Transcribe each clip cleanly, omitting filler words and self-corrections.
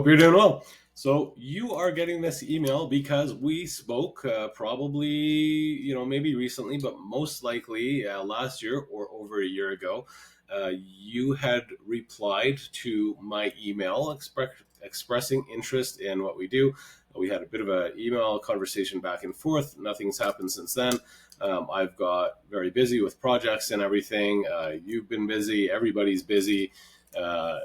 Hope you're doing well. So you are getting this email because we spoke probably, maybe recently, but most likely last year or over a year ago. You had replied to my email expressing interest in what we do. We had a bit of an email conversation back and forth. Nothing's happened since then. I've got very busy with projects and everything. You've been busy. Everybody's busy.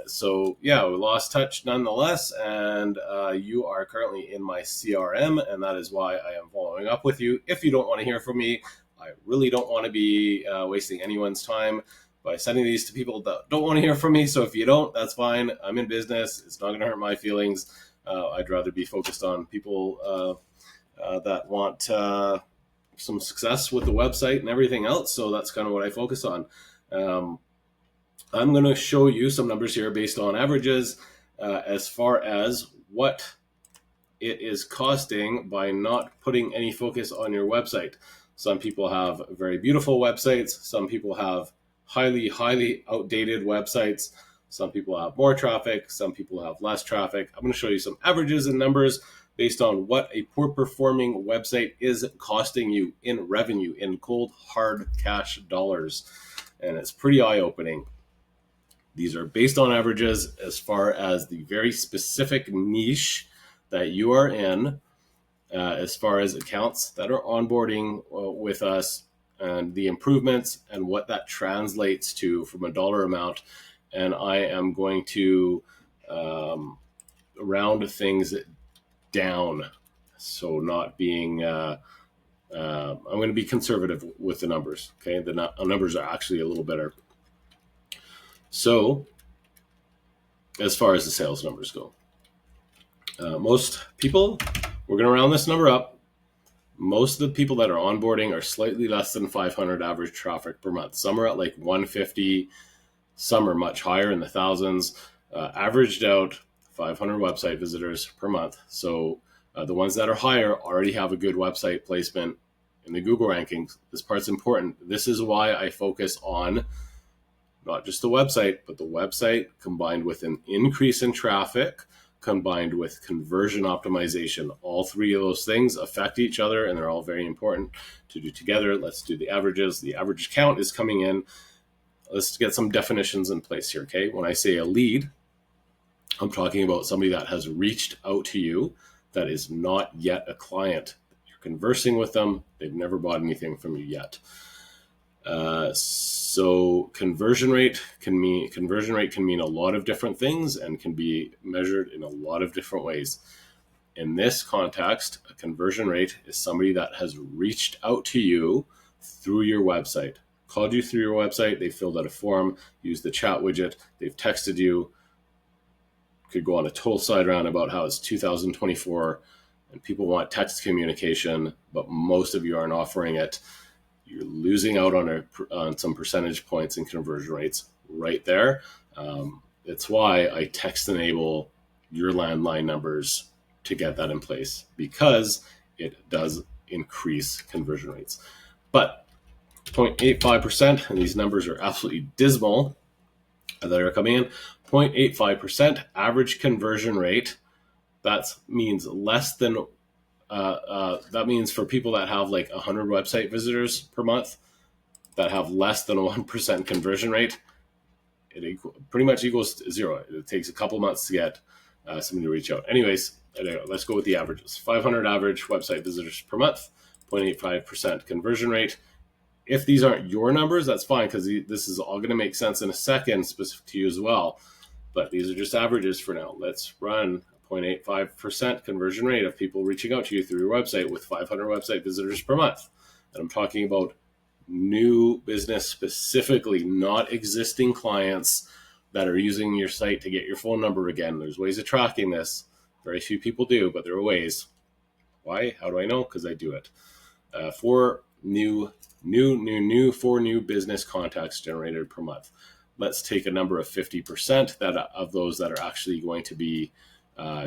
So yeah, we lost touch nonetheless, and you are currently in my CRM, and that is why I am following up with you. If you don't want to hear from me, I really don't want to be wasting anyone's time by sending these to people that don't want to hear from me. So if you don't, that's fine. I'm in business. It's not going to hurt my feelings. I'd rather be focused on people that want some success with the website and everything else. So that's kind of what I focus on. I'm going to show you some numbers here based on averages as far as what it is costing by not putting any focus on your website. Some people have very beautiful websites. Some people have highly outdated websites. Some people have more traffic. Some people have less traffic. I'm going to show you some averages and numbers based on what a poor performing website is costing you in revenue, in cold, hard cash dollars. And it's pretty eye-opening. These are based on averages as far as the very specific niche that you are in, as far as accounts that are onboarding with us and the improvements and what that translates to from a dollar amount. And I am going to round things down. So not being, I'm going to be conservative with the numbers. Okay. The numbers are actually a little better. So, as far as the sales numbers go, most people, we're going to round this number up. Most of the people that are onboarding are slightly less than 500 average traffic per month. Some are at like 150, some are much higher in the thousands. Averaged out 500 website visitors per month. So the ones that are higher already have a good website placement in the Google rankings. This part's important. This is why I focus on not just the website, but the website combined with an increase in traffic, combined with conversion optimization. All three of those things affect each other, and they're all very important to do together. Let's do the averages. The average count is coming in. Let's get some definitions in place here, okay? When I say a lead, I'm talking about somebody that has reached out to you that is not yet a client. You're conversing with them. They've never bought anything from you yet. So conversion rate can mean a lot of different things and can be measured in a lot of different ways. In this context, a conversion rate is somebody that has reached out to you through your website, called you through your website, they filled out a form, used the chat widget, they've texted you. Could go on a total side round about how it's 2024 and people want text communication, but most of you aren't offering it. You're losing out on some percentage points in conversion rates right there. It's why I text enable your landline numbers to get that in place, because it does increase conversion rates. But 0.85%, and these numbers are absolutely dismal that are coming in, 0.85% average conversion rate. That means less than that means for people that have like 100 website visitors per month that have less than a 1% conversion rate, it pretty much equals to zero. It takes a couple months to get somebody to reach out. Anyways, let's go with the averages. 500 average website visitors per month, 0.85% conversion rate. If these aren't your numbers, that's fine, because this is all going to make sense in a second specific to you as well. But these are just averages for now. Let's run 0.85% conversion rate of people reaching out to you through your website with 500 website visitors per month. And I'm talking about new business specifically, not existing clients that are using your site to get your phone number again. There's ways of tracking this. Very few people do, but there are ways. Why? How do I know? Because I do it. For new business contacts generated per month. Let's take a number of 50% of those that are actually going to be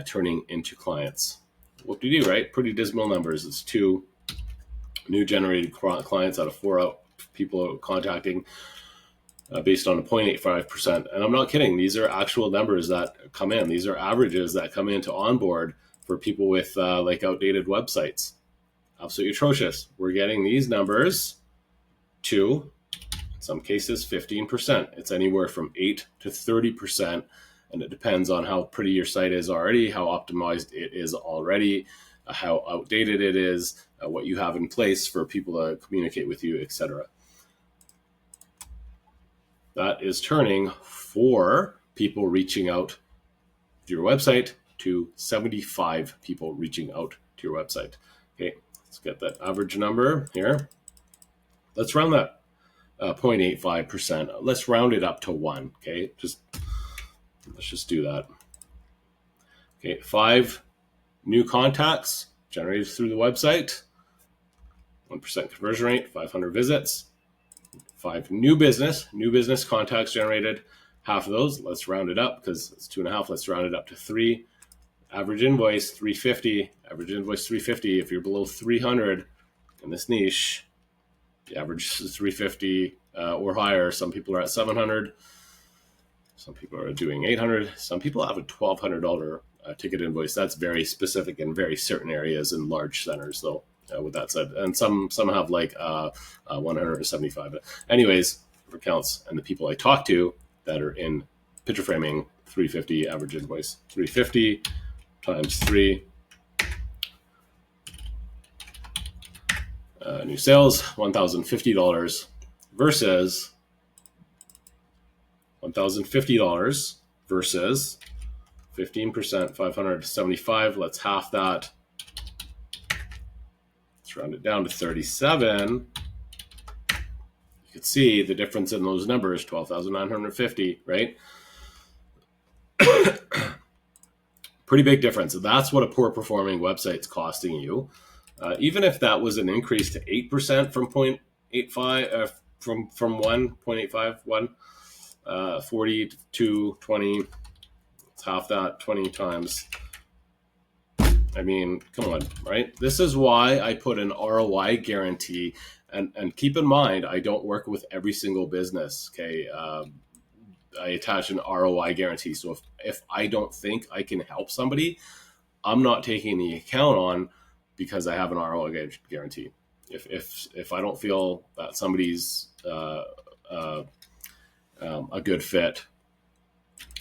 turning into clients. What do you do, right? Pretty dismal numbers. It's 2 new generated clients out of 4 people contacting. based on a 0.85%. And I'm not kidding. These are actual numbers that come in. These are averages that come in to onboard for people with like outdated websites. Absolutely atrocious. We're getting these numbers to, in some cases, 15%. It's anywhere from 8 to 30%. And it depends on how pretty your site is already, how optimized it is already, how outdated it is, what you have in place for people to communicate with you, etc. That is turning for people reaching out to your website to 75 people reaching out to your website. Okay, let's get that average number here. Let's round that 0.85%. Let's round it up to 1. Okay, let's just do that. Okay, 5 new contacts generated through the website, 1% conversion rate, 500 visits. 5 new business contacts generated, half of those. Let's round it up because it's 2.5. Let's round it up to 3. Average invoice 350. Average invoice 350. If you're below 300 in this niche, the average is 350 or higher. Some people are at 700. Some people are doing 800. Some people have a $1,200 ticket invoice. That's very specific in very certain areas in large centers, though. With that said, and some have like 175. But anyways, for counts and the people I talk to that are in picture framing, 350 average invoice, 350 times 3. New sales, $1,050 versus $1,050 versus 15%, 575. Let's half that. Let's round it down to 37. You can see the difference in those numbers, 12,950, right? Pretty big difference. That's what a poor performing website's costing you. Even if that was an increase to 8% from 0.85, from 1.85, 40 to 20, it's half that, 20 times. I mean, come on, right? This is why I put an ROI guarantee. And keep in mind, I don't work with every single business, okay? I attach an ROI guarantee. So if I don't think I can help somebody, I'm not taking the account on because I have an ROI guarantee. If I don't feel that somebody's a good fit,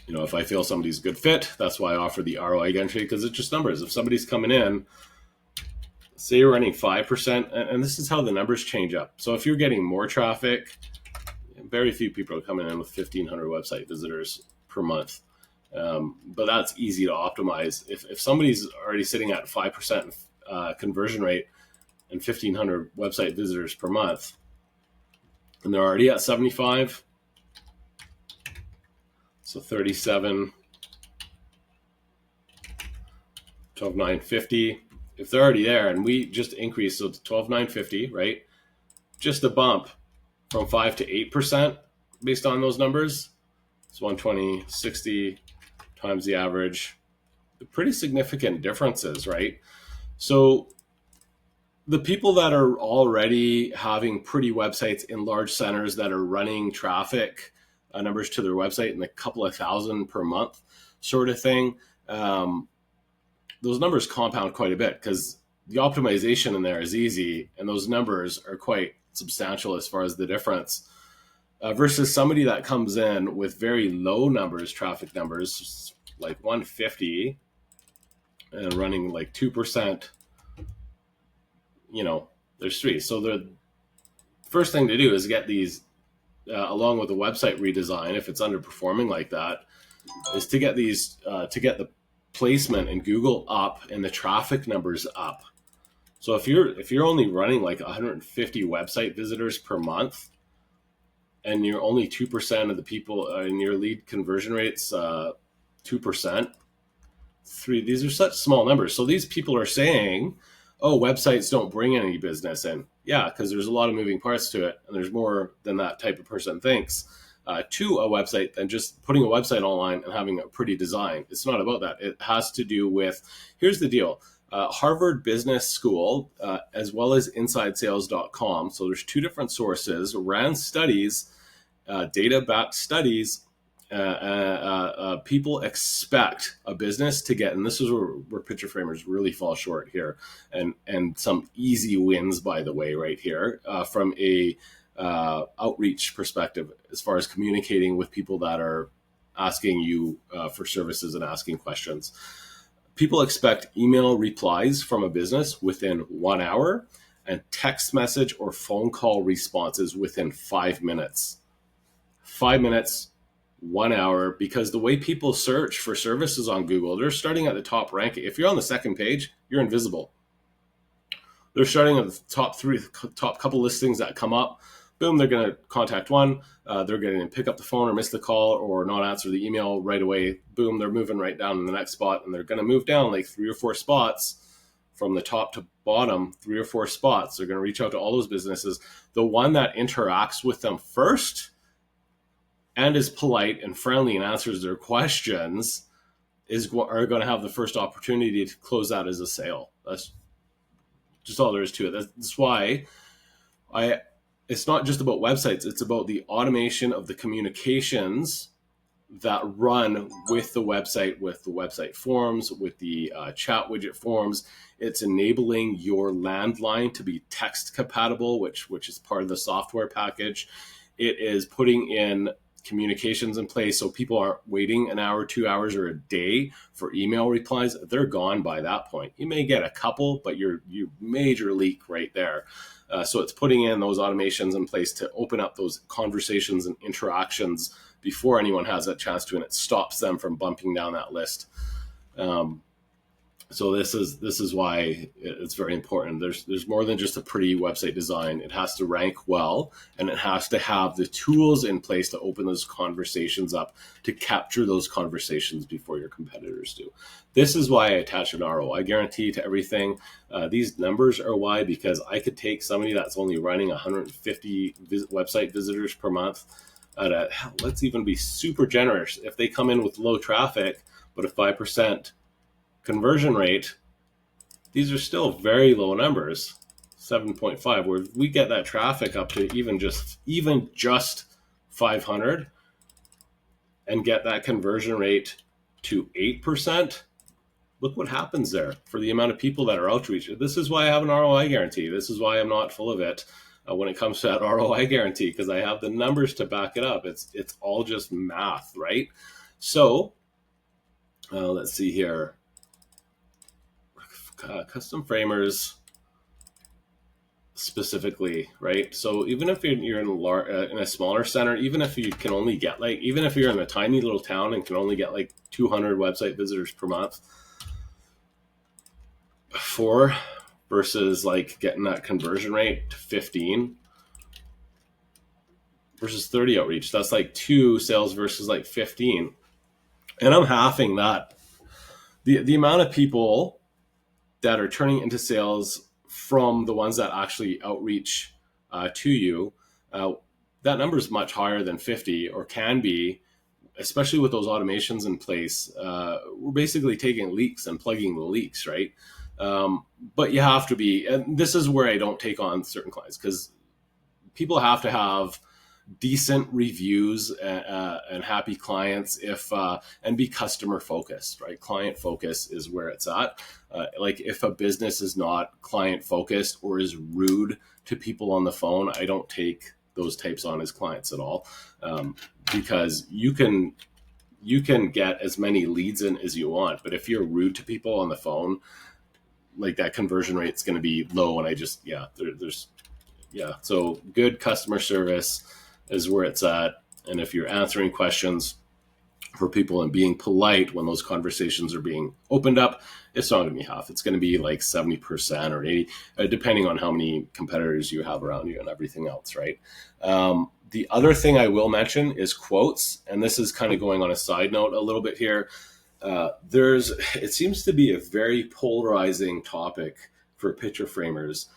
if I feel somebody's a good fit, that's why I offer the ROI guarantee, because it's just numbers. If somebody's coming in, say you're running 5%, and this is how the numbers change up. So if you're getting more traffic, very few people are coming in with 1,500 website visitors per month. But that's easy to optimize. If somebody's already sitting at 5% conversion rate and 1,500 website visitors per month, and they're already at 75, so 37, 12,950. If they're already there and we just increase, so to 12,950, right? Just a bump from 5 to 8% based on those numbers. It's 120, 60 times the average. Pretty significant differences, right? So the people that are already having pretty websites in large centers that are running traffic numbers to their website in a couple of thousand per month sort of thing, those numbers compound quite a bit because the optimization in there is easy and those numbers are quite substantial as far as the difference versus somebody that comes in with very low numbers, traffic numbers, like 150 and running like 2%, there's 3. So the first thing to do is get these, along with the website redesign, if it's underperforming like that, is to get these, to get the placement in Google up and the traffic numbers up. So if you're only running like 150 website visitors per month, and you're only 2% of the people in your lead conversion rates, 2%, 3. These are such small numbers. So these people are saying, "Oh, websites don't bring any business in." Yeah, because there's a lot of moving parts to it, and there's more than that type of person thinks to a website than just putting a website online and having a pretty design. It's not about that. It has to do with, here's the deal. Harvard Business School, as well as InsideSales.com. So there's 2 different sources, ran studies data-backed studies, people expect a business to get, and this is where picture framers really fall short here, and some easy wins, by the way, right here, from a outreach perspective, as far as communicating with people that are asking you for services and asking questions. People expect email replies from a business within 1 hour and text message or phone call responses within 5 minutes. 5 minutes, 1 hour, because the way people search for services on Google, they're starting at the top ranking. If you're on the second page, you're invisible. They're starting at the top couple listings that come up. Boom, they're going to contact one. They're going to pick up the phone or miss the call or not answer the email right away. Boom, they're moving right down in the next spot, and they're going to move down like 3 or 4 spots from the top to bottom, 3 or 4 spots. They're going to reach out to all those businesses. The one that interacts with them first and is polite and friendly and answers their questions are going to have the first opportunity to close that as a sale. That's just all there is to it. That's why it's not just about websites. It's about the automation of the communications that run with the website forms, with the chat widget forms. It's enabling your landline to be text compatible, which is part of the software package. It is putting in communications in place so people aren't waiting an hour, 2 hours, or a day for email replies. They're gone by that point. You may get a couple, but you major leak right there. So it's putting in those automations in place to open up those conversations and interactions before anyone has a chance to, and it stops them from bumping down that list. So this is why it's very important. There's more than just a pretty website design. It has to rank well, and it has to have the tools in place to open those conversations up, to capture those conversations before your competitors do. This is why I attach an ROI guarantee to everything. These numbers are why, because I could take somebody that's only running 150 website visitors per month at let's even be super generous. If they come in with low traffic, but a 5% conversion rate, these are still very low numbers, 7.5, where we get that traffic up to even just 500 and get that conversion rate to 8%. Look what happens there for the amount of people that are outreach. This is why I have an ROI guarantee. This is why I'm not full of it when it comes to that ROI guarantee, because I have the numbers to back it up. It's all just math, right? So let's see here. Custom framers specifically, right? So even if you're in a smaller center, even if you can only get even if you're in a tiny little town and can only get 200 website visitors per month, 4 versus getting that conversion rate to 15 versus 30 outreach, that's 2 sales versus 15, and I'm halving that. The amount of people that are turning into sales from the ones that actually outreach to you, that number is much higher than 50, or can be, especially with those automations in place. We're basically taking leaks and plugging the leaks, right? But you have to be, and this is where I don't take on certain clients, because people have to have decent reviews and happy clients and be customer focused, right? Client focus is where it's at. If a business is not client focused or is rude to people on the phone, I don't take those types on as clients at all, because you can get as many leads in as you want, but if you're rude to people on the phone, that conversion rate is going to be low. And so good customer service is where it's at. And if you're answering questions for people and being polite when those conversations are being opened up, it's not going to be half. It's going to be 70% or 80, depending on how many competitors you have around you and everything else, right? The other thing I will mention is quotes. And this is kind of going on a side note a little bit here. It seems to be a very polarizing topic for picture framers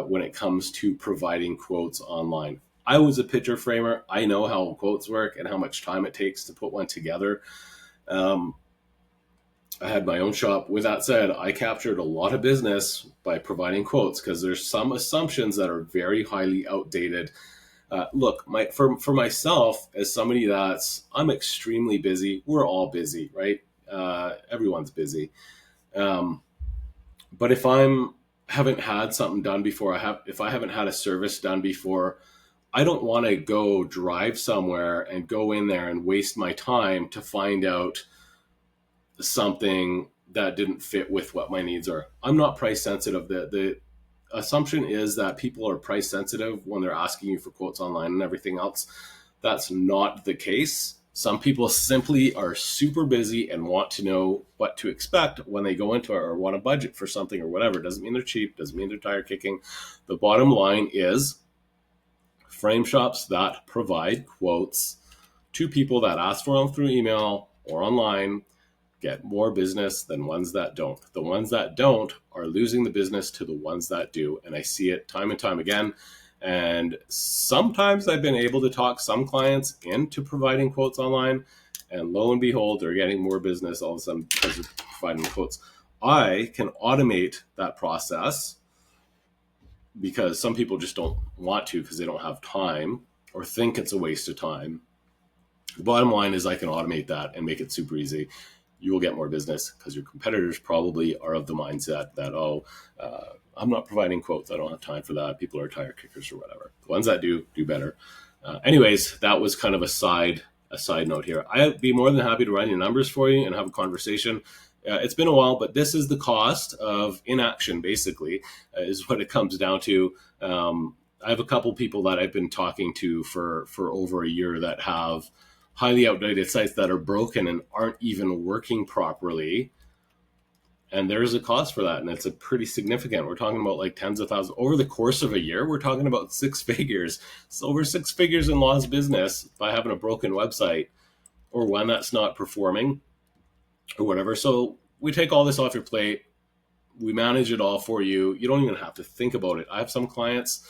when it comes to providing quotes online. I was a picture framer. I know how quotes work and how much time it takes to put one together. I had my own shop. With that said, I captured a lot of business by providing quotes, because there's some assumptions that are very highly outdated Look, for myself, as somebody I'm extremely busy. We're all busy, right? Everyone's busy. Um, but if I'm haven't had something done before, if I haven't had a service done before, I don't want to go drive somewhere and go in there and waste my time to find out something that didn't fit with what my needs are. I'm not price sensitive. The assumption is that people are price sensitive when they're asking you for quotes online and everything else. That's not the case. Some people simply are super busy and want to know what to expect when they go into it, or want a budget for something or whatever. Doesn't mean they're cheap, doesn't mean they're tire kicking. The bottom line is frame shops that provide quotes to people that ask for them through email or online get more business than ones that don't. The ones that don't are losing the business to the ones that do. And I see it time and time again. And sometimes I've been able to talk some clients into providing quotes online. And lo and behold, they're getting more business all of a sudden because they're providing quotes. I can automate that process because some people just don't want to because they don't have time or think it's a waste of time. The bottom line is I can automate that and make it super easy. You will get more business because your competitors probably are of the mindset that, I'm not providing quotes. I don't have time for that. People are tire kickers or whatever. The ones that do better. Anyways, that was kind of a side note here. I'd be more than happy to run your numbers for you and have a conversation. It's been a while, but this is the cost of inaction, basically, is what it comes down to. I have a couple people that I've been talking to for over a year that have highly outdated sites that are broken and aren't even working properly. And there's a cost for that. And it's a pretty significant. We're talking about like tens of thousands over the course of a year. We're talking about six figures. It's over six figures in lost business by having a broken website or one that's not performing or whatever. So we take all this off your plate. We manage it all for you. You don't even have to think about it. I have some clients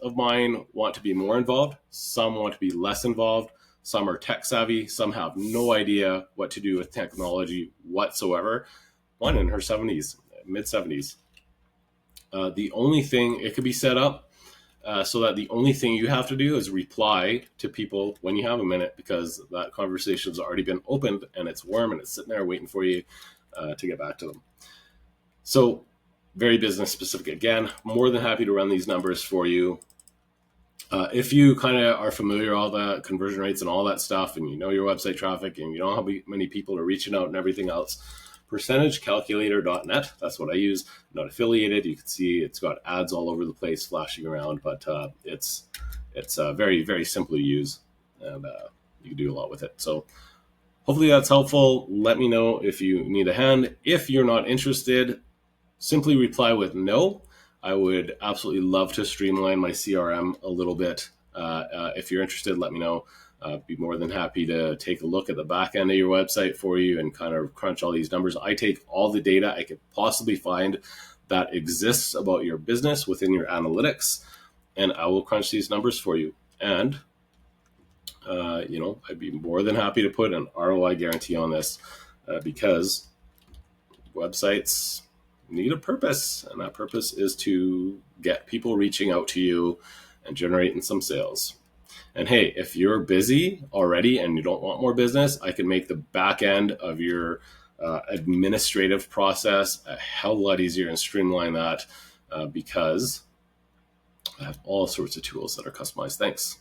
of mine want to be more involved. Some want to be less involved. Some are tech savvy. Some have no idea what to do with technology whatsoever. One in her 70s, mid 70s. The only thing, it could be set up so that the only thing you have to do is reply to people when you have a minute, because that conversation's already been opened and it's warm and it's sitting there waiting for you to get back to them. So very business specific. Again, more than happy to run these numbers for you. If you kind of are familiar with all the conversion rates and all that stuff, and you know your website traffic and you know how many people are reaching out and everything else, percentagecalculator.net. That's what I use. I'm not affiliated. You can see it's got ads all over the place flashing around, but it's very, very simple to use, and you can do a lot with it. So hopefully that's helpful. Let me know if you need a hand. If you're not interested, simply reply with no. I would absolutely love to streamline my CRM a little bit. If you're interested, let me know. Be more than happy to take a look at the back end of your website for you and kind of crunch all these numbers. I take all the data I could possibly find that exists about your business within your analytics, and I will crunch these numbers for you. And, I'd be more than happy to put an ROI guarantee on this because websites need a purpose, and that purpose is to get people reaching out to you and generating some sales. And hey, if you're busy already and you don't want more business, I can make the back end of your administrative process a hell of a lot easier and streamline that because I have all sorts of tools that are customized. Thanks.